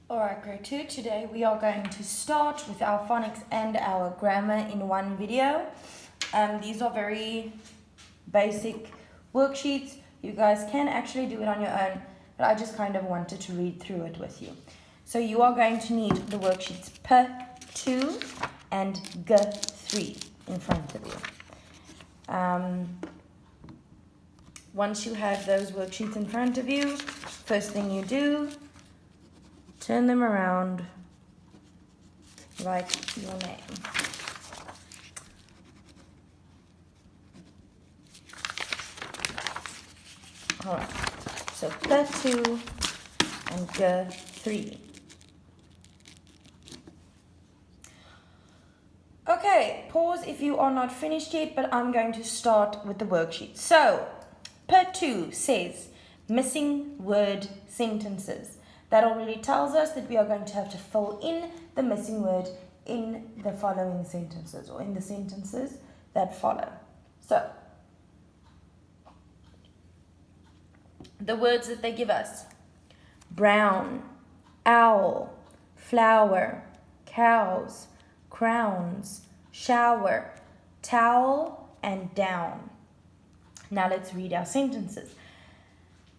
Alright, grade 2, today we are going to start with our phonics and our grammar in one video. These are very basic worksheets. You guys can actually do it on your own, but I just kind of wanted to read through it with you. So you are going to need the worksheets P2 and G3 in front of you. Once you have those worksheets in front of you, first thing you do, turn them around, write your name. Alright, so P2 and G3. Okay, pause if you are not finished yet, but I'm going to start with the worksheet. So, P2 says missing word sentences. That already tells us that we are going to have to fill in the missing word in the following sentences or in the sentences that follow. So, the words that they give us: brown, owl, flower, cows, crowns, shower, towel, and down. Now let's read our sentences.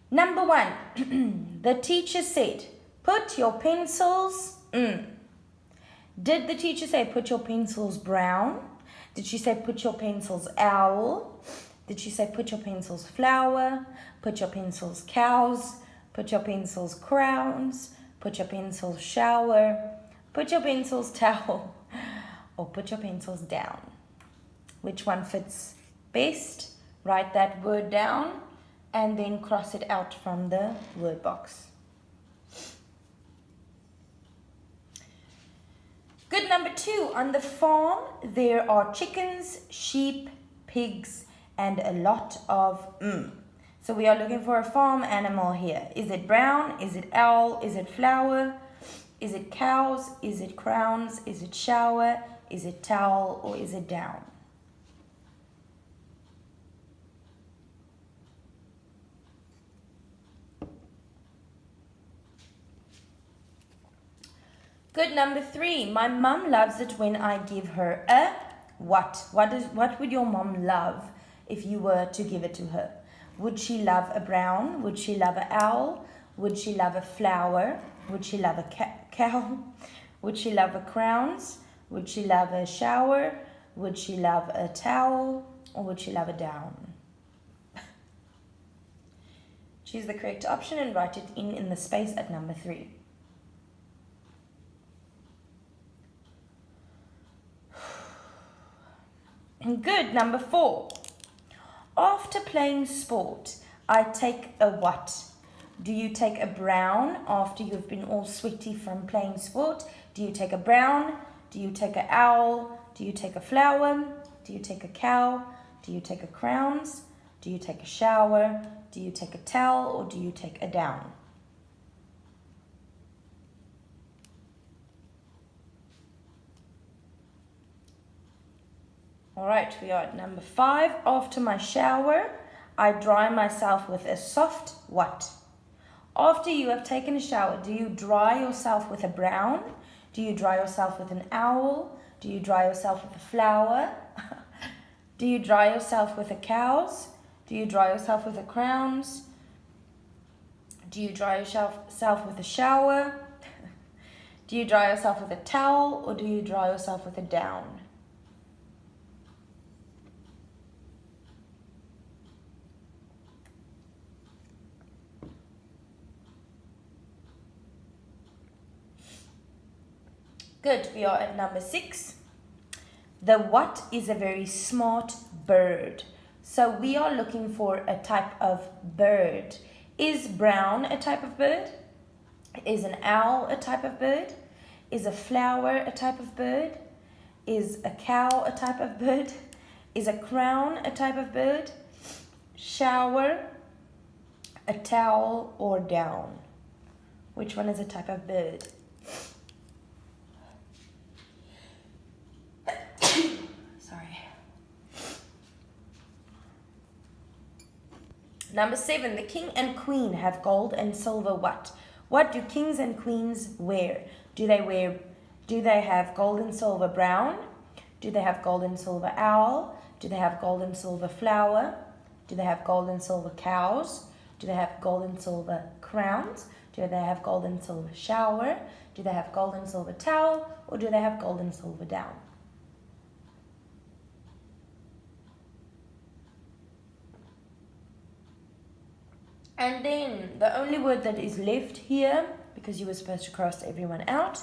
Number 1, the teacher said, put your pencils, Did the teacher say put your pencils brown? Did she say put your pencils owl? Did she say put your pencils flower? Put your pencils cows? Put your pencils crowns? Put your pencils shower? Put your pencils towel? Or put your pencils down? Which one fits best? Write that word down and then cross it out from the word box. Good. Number 2, on the farm there are chickens, sheep, pigs, and a lot of So we are looking for a farm animal here. Is it brown? Is it owl? Is it flower? Is it cows? Is it crowns? Is it shower? Is it towel? Or is it down? Good. Number 3, my mum loves it when I give her a what? What would your mom love if you were to give it to her? Would she love a brown? Would she love an owl? Would she love a flower? Would she love a cow? Would she love a crowns? Would she love a shower? Would she love a towel? Or would she love a down? Choose the correct option and write it in the space at number 3. Good. Number 4. After playing sport, I take a what? Do you take a brown after you've been all sweaty from playing sport? Do you take a brown? Do you take an owl? Do you take a flower? Do you take a cow? Do you take a crowns? Do you take a shower? Do you take a towel? Or do you take a down? Alright, we are at number 5. After my shower, I dry myself with a soft what? After you have taken a shower, do you dry yourself with a brown? Do you dry yourself with an owl? Do you dry yourself with a flower? Do you dry yourself with a cows? Do you dry yourself with a crowns? Do you dry yourself with a shower? Do you dry yourself with a towel? Or do you dry yourself with a down? Good. We are at number 6. The what is a very smart bird. So we are looking for a type of bird. Is brown a type of bird? Is an owl a type of bird? Is a flower a type of bird? Is a cow a type of bird? Is a crown a type of bird? Shower, a towel, or down? Which one is a type of bird? Number 7, the king and queen have gold and silver what? What do kings and queens wear? Do they have gold and silver brown? Do they have gold and silver owl? Do they have gold and silver flower? Do they have gold and silver cows? Do they have gold and silver crowns? Do they have gold and silver shower? Do they have gold and silver towel? Or do they have gold and silver down? And then the only word that is left here, because you were supposed to cross everyone out,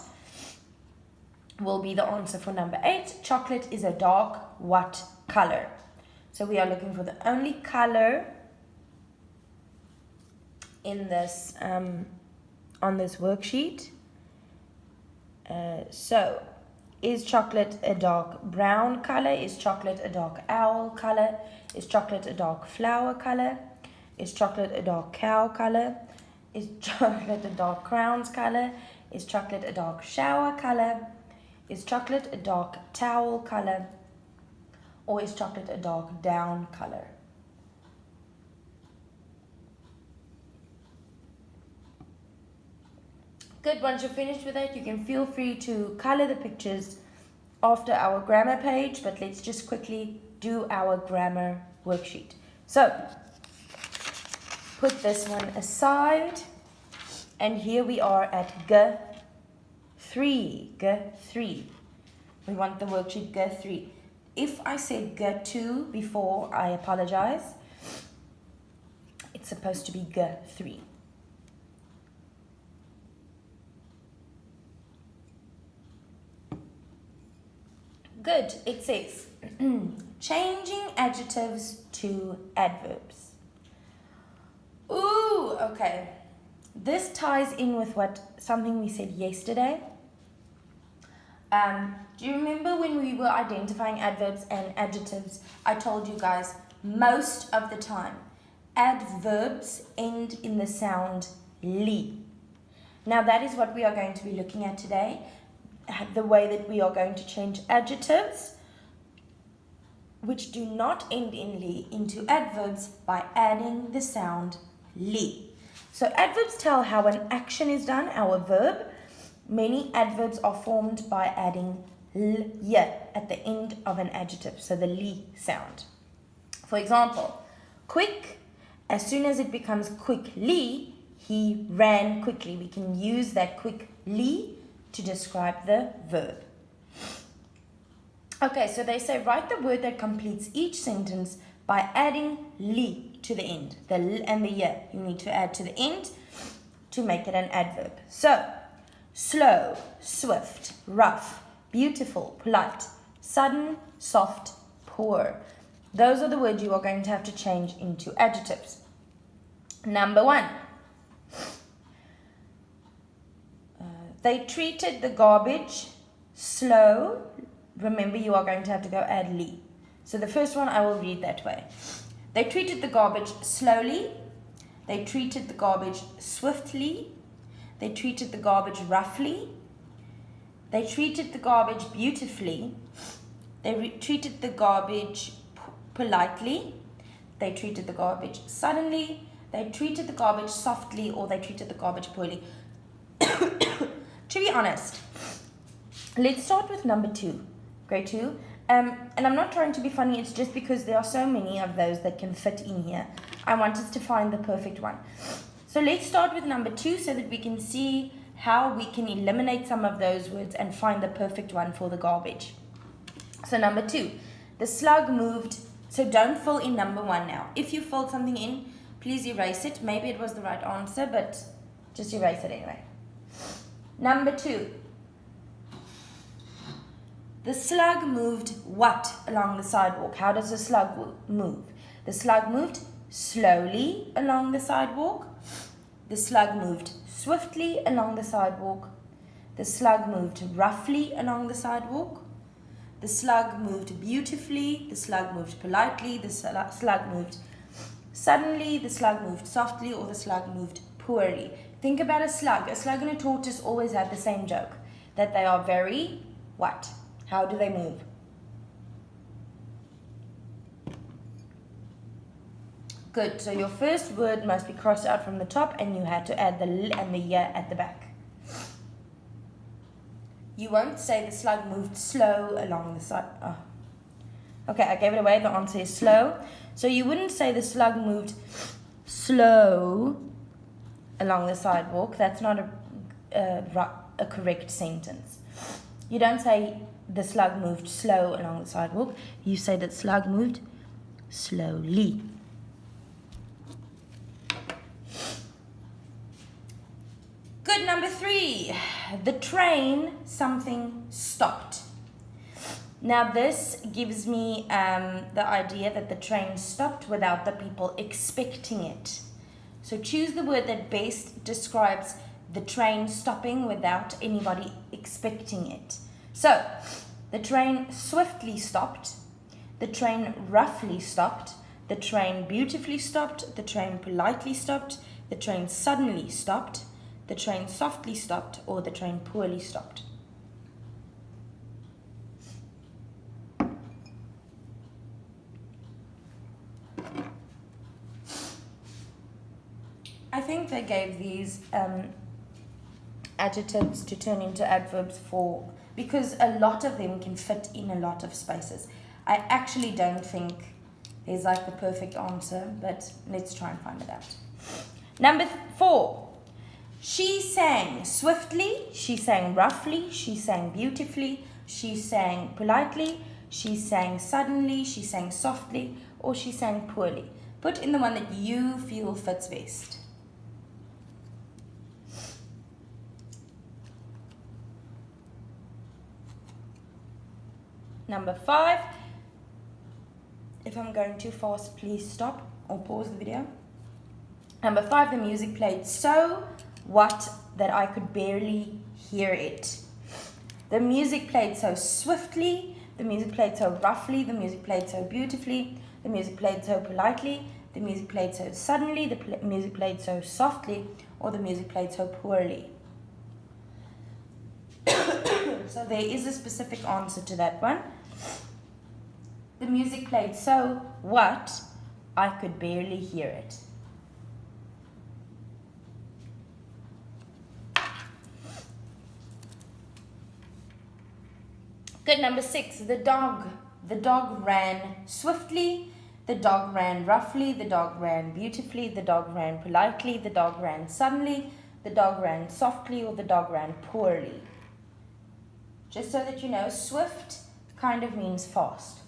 will be the answer for number 8. Chocolate is a dark what color? So we are looking for the only color in this on this worksheet. So is chocolate a dark brown color? Is chocolate a dark owl color? Is chocolate a dark flower color? Is chocolate a dark cow color? Is chocolate a dark crowns color? Is chocolate a dark shower color? Is chocolate a dark towel color? Or is chocolate a dark down color? Good, once you're finished with that, you can feel free to color the pictures after our grammar page, but let's just quickly do our grammar worksheet. So, put this one aside, and here we are at G3. G3. We want the worksheet G3. If I said G2 before, I apologize. It's supposed to be G3. Good, it says, changing adjectives to adverbs. Ooh, okay. This ties in with something we said yesterday. Do you remember when we were identifying adverbs and adjectives? I told you guys, most of the time, adverbs end in the sound li. Now that is what we are going to be looking at today. The way that we are going to change adjectives which do not end in li into adverbs by adding the sound li. So adverbs tell how an action is done, our verb. Many adverbs are formed by adding l at the end of an adjective, so the li sound. For example, quick, as soon as it becomes quickly, he ran quickly. We can use that quickly to describe the verb. Okay, so they say write the word that completes each sentence by adding li to the end. The l and the y you need to add to the end to make it an adverb. So, slow, swift, rough, beautiful, polite, sudden, soft, poor. Those are the words you are going to have to change into adjectives. Number 1. They treated the garbage slow. Remember, you are going to have to go add li. So the first one I will read that way. They treated the garbage slowly. They treated the garbage swiftly. They treated the garbage roughly. They treated the garbage beautifully. They treated the garbage politely. They treated the garbage suddenly. They treated the garbage softly, or they treated the garbage poorly. To be honest, let's start with number 2, grade 2. And I'm not trying to be funny, it's just because there are so many of those that can fit in here. I want us to find the perfect one. So let's start with number 2 so that we can see how we can eliminate some of those words and find the perfect one for the garbage. So number 2, the slug moved. So don't fill in number 1 now. If you filled something in, please erase it. Maybe it was the right answer, but just erase it anyway. Number 2, the slug moved what along the sidewalk? How does the slug move? The slug moved slowly along the sidewalk. The slug moved swiftly along the sidewalk. The slug moved roughly along the sidewalk. The slug moved beautifully. The slug moved politely. The slug moved suddenly. The slug moved softly, or the slug moved poorly. Think about a slug. A slug and a tortoise always have the same joke, that they are very what? How do they move? Good. So your first word must be crossed out from the top, and you had to add the l and the ya at the back. You won't say the slug moved slow along the side. Oh. Okay, I gave it away. The answer is slow. So you wouldn't say the slug moved slow along the sidewalk. That's not a correct sentence. You don't say the slug moved slow along the sidewalk. You say that slug moved slowly. Good, number 3. The train, something stopped. Now this gives me the idea that the train stopped without the people expecting it. So choose the word that best describes the train stopping without anybody expecting it. So, the train swiftly stopped, the train roughly stopped, the train beautifully stopped, the train politely stopped, the train suddenly stopped, the train softly stopped, or the train poorly stopped. I think they gave these adjectives to turn into adverbs because a lot of them can fit in a lot of spaces. I actually don't think there's like the perfect answer, but let's try and find it out. Number 4. She sang swiftly, she sang roughly, she sang beautifully, she sang politely, she sang suddenly, she sang softly, or she sang poorly. Put in the one that you feel fits best. Number 5. If I'm going too fast, please stop or pause the video. Number 5, the music played so what that I could barely hear it. The music played so swiftly, the music played so roughly, the music played so beautifully, the music played so politely, the music played so suddenly, the music played so softly, or the music played so poorly. So there is a specific answer to that one. The music played so what I could barely hear it. Good, number 6, the dog. The dog ran swiftly, the dog ran roughly, the dog ran beautifully, the dog ran politely, the dog ran suddenly, the dog ran softly, or the dog ran poorly. Just so that you know, swift kind of means fast.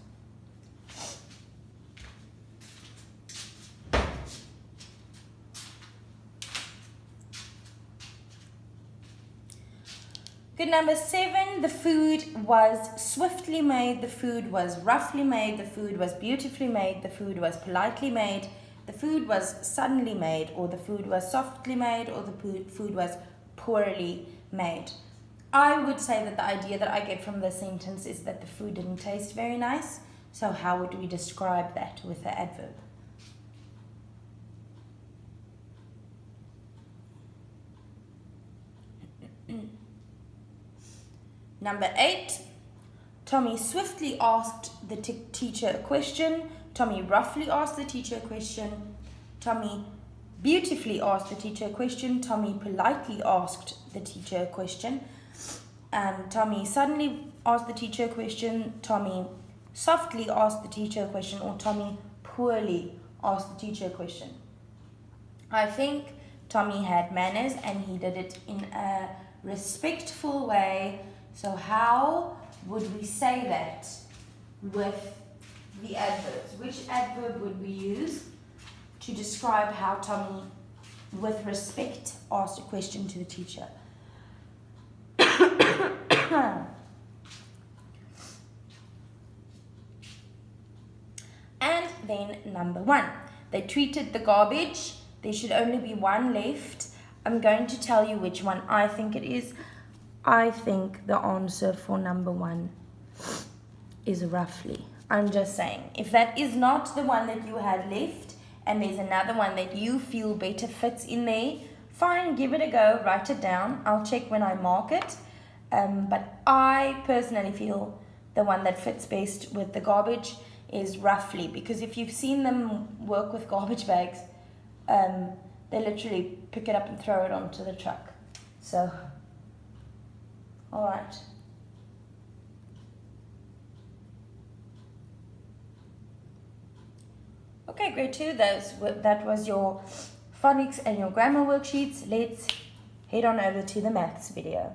Good, number 7, the food was swiftly made, the food was roughly made, the food was beautifully made, the food was politely made, the food was suddenly made, or the food was softly made, or the food was poorly made. I would say that the idea that I get from this sentence is that the food didn't taste very nice. So how would we describe that with the adverb? Number 8, Tommy swiftly asked the teacher a question. Tommy roughly asked the teacher a question. Tommy beautifully asked the teacher a question. Tommy politely asked the teacher a question. Tommy suddenly asked the teacher a question. Tommy softly asked the teacher a question. Or Tommy poorly asked the teacher a question. I think Tommy had manners and he did it in a respectful way. So how would we say that with the adverbs? Which adverb would we use to describe how Tommy, with respect, asked a question to the teacher? And then number 1, they treated the garbage. There should only be one left. I'm going to tell you which one I think it is. I think the answer for number 1 is roughly. I'm just saying, if that is not the one that you had left and there's another one that you feel better fits in there, fine, give it a go, write it down. I'll check when I mark it. But I personally feel the one that fits best with the garbage is roughly, because if you've seen them work with garbage bags, they literally pick it up and throw it onto the truck. So, all right. Okay, grade 2, that was your phonics and your grammar worksheets. Let's head on over to the maths video.